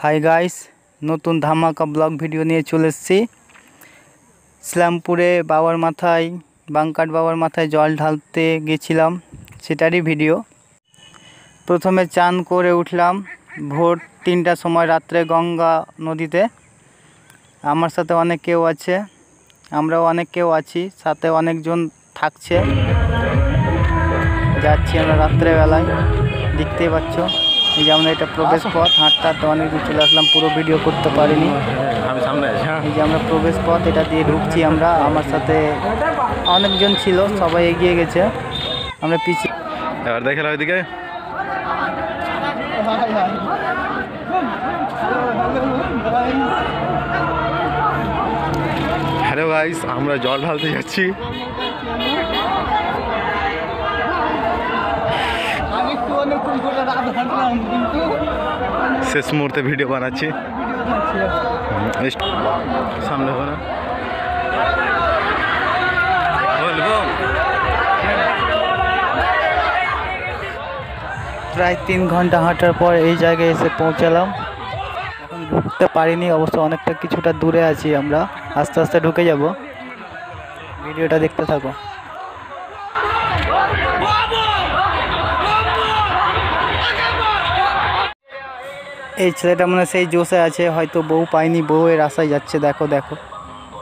Hi guys, নতুন ধামাকা blog video নিয়ে চলে এসেছি। ইসলামপুরে বাবার মাথায় বাঙ্কাট বাবার মাথায় জল ঢালতে গেছিলাম, সেটারই ভিডিও। প্রথমে চান করে উঠলাম ভোর 3টার সময় রাত্রে গঙ্গা নদীতে। আমার সাথে অনেক কেউ আছে, আমরাও অনেক কেউ আছি, সাথে অনেকজন থাকছে। যাচ্ছি আমরা রাত্রেবেলায়, দেখতেই পাচ্ছ। এই যে আমরা এটা প্রবেশ পথ, হাঁটতে হাঁটতে অনেক দূর চলে আসলাম, পুরো ভিডিও করতে পারিনি। এই যে আমরা প্রবেশ পথ, এটা দিয়ে ঢুকছি আমরা। আমার সাথে অনেকজন ছিল, সবাই এগিয়ে গেছে, আমরা পিছিয়ে। এবার দেখে ওইদিকে হ্যালো গাইস, আমরা জল ঢালতে যাচ্ছি। শেষ মুহূর্তে ভিডিও বানাচ্ছি, সামনে না প্রায় 3 ঘন্টা হাঁটার পর এই জায়গায় এসে পৌঁছালাম। এখন ঢুকতে পারিনি, অবশ্য অনেকটা কিছুটা দূরে আছি আমরা, আস্তে আস্তে ঢুকে যাব। ভিডিওটা দেখতে থাকো। এই ছেলেটা মানে সেই জোশে আছে, হয়তো বউ পায়নি, বউয়ের আশায় যাচ্ছে। দেখো দেখো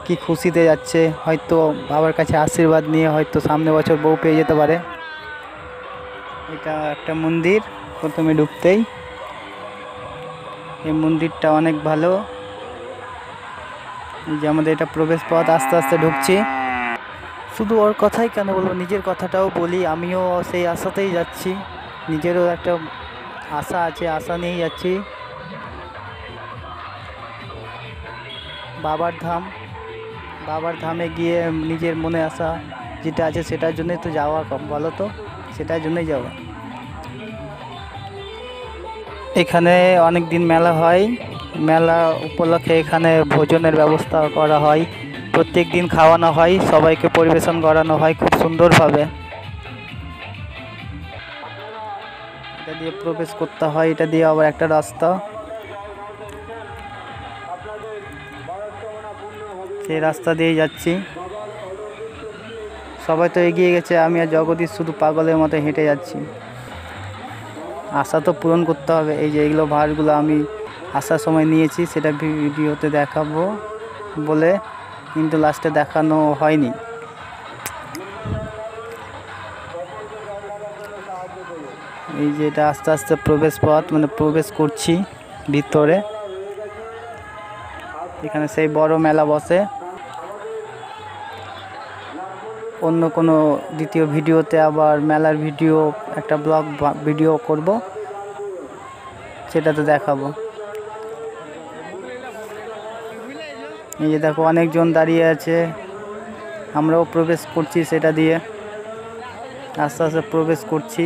কি খুশিতে যাচ্ছে, হয়তো বাবার কাছে আশীর্বাদ নিয়ে হয়তো সামনে বছর বউ পেয়ে যেতে পারে। এটা একটা মন্দির, প্রথমে ঢুকতেই এই মন্দিরটা অনেক ভালো। এই যে আমাদের এটা প্রবেশ পথ, আস্তে আস্তে ঢুকছি। শুধু ওর কথাই কেন বলবো, নিজের কথাটাও বলি। আমিও সেই আশাতেই যাচ্ছি, নিজেরও একটা আশা আছে, আশা নিয়েই যাচ্ছি। বাবার ধামে গিয়ে নিজের মনে আসা যেটা আছে সেটার জন্যই তো যাওয়া, বলো তো, সেটার জন্যই যাওয়া। এখানে অনেক দিন মেলা হয়, মেলা উপলক্ষে এখানে ভোজনের ব্যবস্থা করা হয়, প্রত্যেক দিন খাওয়ানো হয়, সবাইকে পরিবেশন করানো হয় খুব সুন্দরভাবে। এটা দিয়ে প্রবেশ করতে হয়, এটা দিয়ে আবার একটা রাস্তা, সেই রাস্তা দিয়ে যাচ্ছি। সবাই তো এগিয়ে গেছে, আমি আর জগদীশ শুধু পাগলের মতো হেঁটে যাচ্ছি। আশা তো পূরণ করতে হবে। এই যে এইগুলো ভারগুলো আমি আসার সময় নিয়েছি, সেটা ভিডিওতে দেখাবো বলে কিন্তু লাস্টে দেখানো হয়নি। এই যে এটা আস্তে আস্তে প্রবেশ পথ, মানে প্রবেশ করছি ভিতরে। এখানে সেই বড় মেলা বসে। অন্য কোনো দ্বিতীয় ভিডিওতে আবার মেলার ভিডিও, একটা ব্লগ ভিডিও করব, সেটাতে দেখাবো। এই যে দেখো অনেকজন দাঁড়িয়ে আছে, আমরাও প্রবেশ করছি সেটা দিয়ে, আস্তে আস্তে প্রবেশ করছি।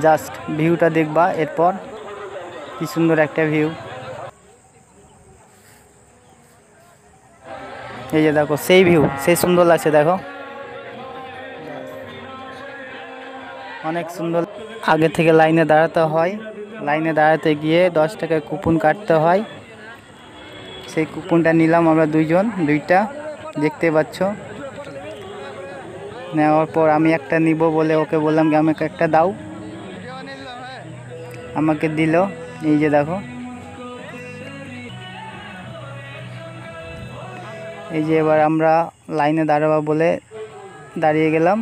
জাস্ট ভিউটা দেখবা, এরপর কি সুন্দর একটা ভিউ। এই যে দেখো সেই ভিউ, সেই সুন্দর লাগছে, দেখো অনেক সুন্দর। আগে থেকে লাইনে দাঁড়াতে হয়, লাইনে দাঁড়াতে গিয়ে 10 টাকায় কুপন কাটতে হয়। সেই কুপনটা নিলাম আমরা দুইটা, দেখতে পাচ্ছ। নেওয়ার পর আমি একটা নিব বলে ওকে বললাম যে আমাকে একটা দাও, আমাকে দিল। এই যে দেখো, এই যে এবার আমরা লাইনে দাঁড়াবো বলে দাঁড়িয়ে গেলাম।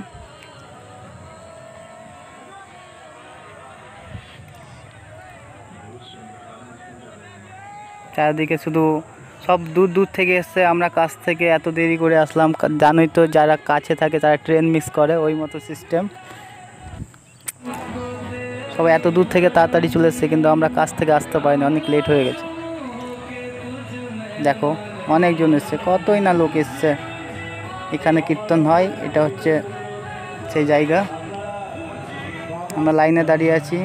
চারিদিকে শুধু সব দূর দূর থেকে এসছে, আমরা কাছ থেকে এত দেরি করে আসলাম। জানোই তো, যারা কাছে থাকে তারা ট্রেন মিস করে, ওই মতো সিস্টেম। সবাই এত দূর থেকে তাড়াতাড়ি চলে এসছে, কিন্তু আমরা কাছ থেকে আসতে পারিনি, অনেক লেট হয়ে গেছে। দেখো অনেকজন এসছে, কতই না লোক এসছে। এখানে কীর্তন হয়, এটা হচ্ছে সেই জায়গা। আমরা লাইনে দাঁড়িয়ে আছি,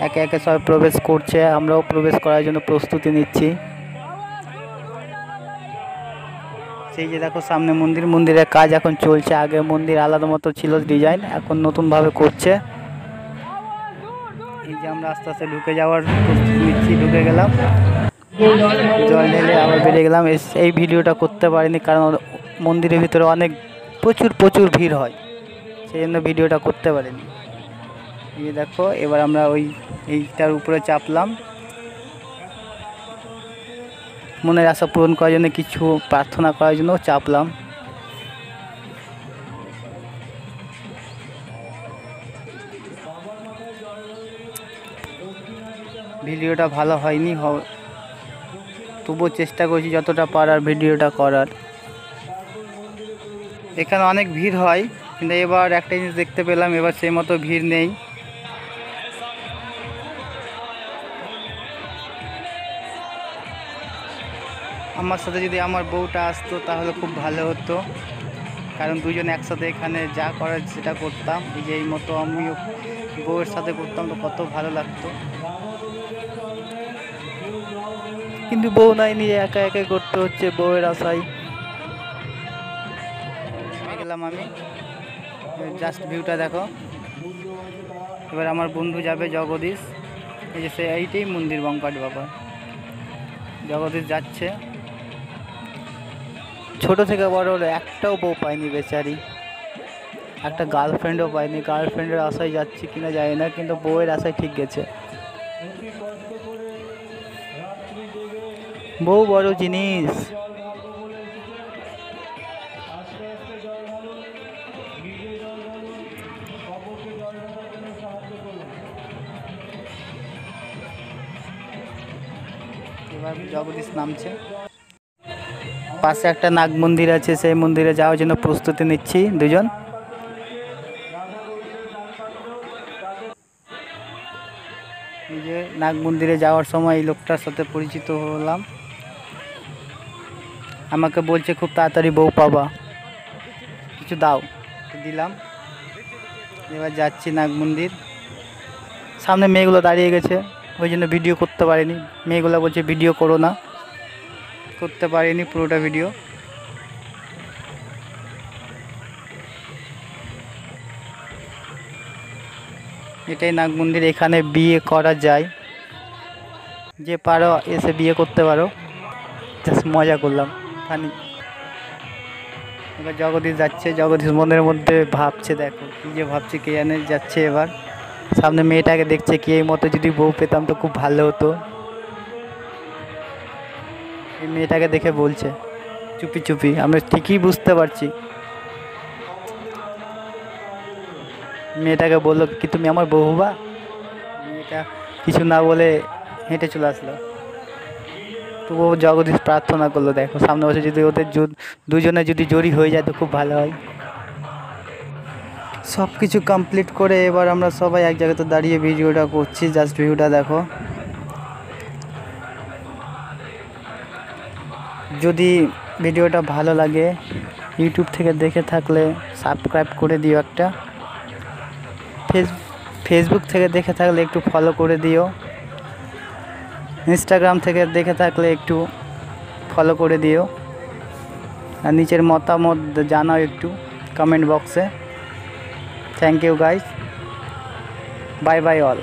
একে একে সবাই প্রবেশ করছে, আমরাও প্রবেশ করার জন্য প্রস্তুতি নিচ্ছি। সেই যে দেখো সামনে মন্দিরের কাজ এখন চলছে। আগে মন্দির আলাদা মতো ছিল ডিজাইন, এখন নতুনভাবে করছে। এই যে আমরা আস্তে আস্তে ঢুকে যাওয়ার প্রস্তুতি নিচ্ছি, ঢুকে গেলাম, জল ঢেলে আবার বেরিয়ে গেলাম। এই ভিডিওটা করতে পারিনি কারণ মন্দিরের ভিতরে অনেক প্রচুর ভিড় হয়, সেই জন্য ভিডিওটা করতে পারিনি। এই দেখো এবার আমরা এইটার উপরে চাপলাম, মনের আশা পূরণ করার জন্য, কিছু প্রার্থনা করার জন্য চাপলাম। ভিডিওটা ভালো হয়নি, তবুও চেষ্টা করছি যতটা পারার ভিডিওটা করার। এখানে অনেক ভিড় হয়, কিন্তু এবার একটা জিনিস দেখতে পেলাম, এবার সেই মতো ভিড় নেই। আমার সাথে যদি আমার বউটা আসতো তাহলে খুব ভালো হতো, কারণ দুজন একসাথে এখানে যা করার সেটা করতাম। এই যে এই মতো আমিও বউয়ের সাথে করতাম তো কত ভালো লাগতো, কিন্তু বউ নাই, নিয়ে একা একা করতে হচ্ছে বউয়ের আশায়। গেলাম আমি, জাস্ট ভিউটা দেখো। এবার আমার বন্ধু যাবে জগদীশ, এই যে এইটাই মন্দির বঙ্কাট বাবা। জগদীশ যাচ্ছে, ছোট থেকে বড় হলো একটাও বউ পায়নি বেচারি, একটা গার্লফ্রেন্ডও পায়নি। গার্লফ্রেন্ডের আশায় যাচ্ছি কিনা জানি না, কিন্তু বউয়ের আশায় ঠিক গেছে। বউ বড় জিনিস। এবার জগদীশ নামছে, পাশে একটা নাগ মন্দির আছে, সেই মন্দিরে যাওয়ার জন্য প্রস্তুতি নিচ্ছি দুজন। এই যে নাগ মন্দিরে যাওয়ার সময় এই লোকটার সাথে পরিচিত হলাম, আমাকে বলছে খুব তাড়াতাড়ি বউ পাবা, কিছু দাও, দিলাম। এবার যাচ্ছি নাগ মন্দির, সামনে মেয়েগুলো দাঁড়িয়ে গেছে, ওই জন্য ভিডিও করতে পারিনি। মেয়েগুলো বলছে ভিডিও করো না, করতে পারিনি পুরোটা ভিডিও। এটাই নাগ মন্দির, এখানে বিয়ে করা যায়, যে পারো এসে বিয়ে করতে পারো। জাস্ট মজা করলাম, ফানি। এবার জগদীশ যাচ্ছে, জগদীশ মনের মধ্যে ভাবছে, দেখো কি যে ভাবছে কে জানে। যাচ্ছে এবার সামনে মেয়েটাকে দেখছে, কি এই মতো যদি বউ পেতাম তো খুব ভালো হতো। এই মেয়েটাকে দেখে বলছে চুপি চুপি, আমরা ঠিকই বুঝতে পারছি। মেয়েটাকে বললো কি তুমি আমার বউ হবা? মেয়েটা কিছু না বলে হেঁটে চলে আসলো। তবুও জগদীশ প্রার্থনা করলো, দেখো সামনে বসে যদি ওদের দুজনে যদি জড়ি হয়ে যায় তো খুব ভালো হয়। সব কিছু কমপ্লিট করে এবার আমরা সবাই এক জায়গাতে দাঁড়িয়ে ভিডিওটা করছি, জাস্ট ভিউটা দেখো। যদি ভিডিওটা ভালো লাগে, ইউটিউব থেকে দেখে থাকলে সাবস্ক্রাইব করে দিও একটা, ফেসবুক থেকে দেখে থাকলে একটু ফলো করে দিও, ইনস্টাগ্রাম থেকে দেখে থাকলে একটু ফলো করে দিও, আর নিচের মতামত জানাও একটু কমেন্ট বক্সে। Thank you guys, bye bye all.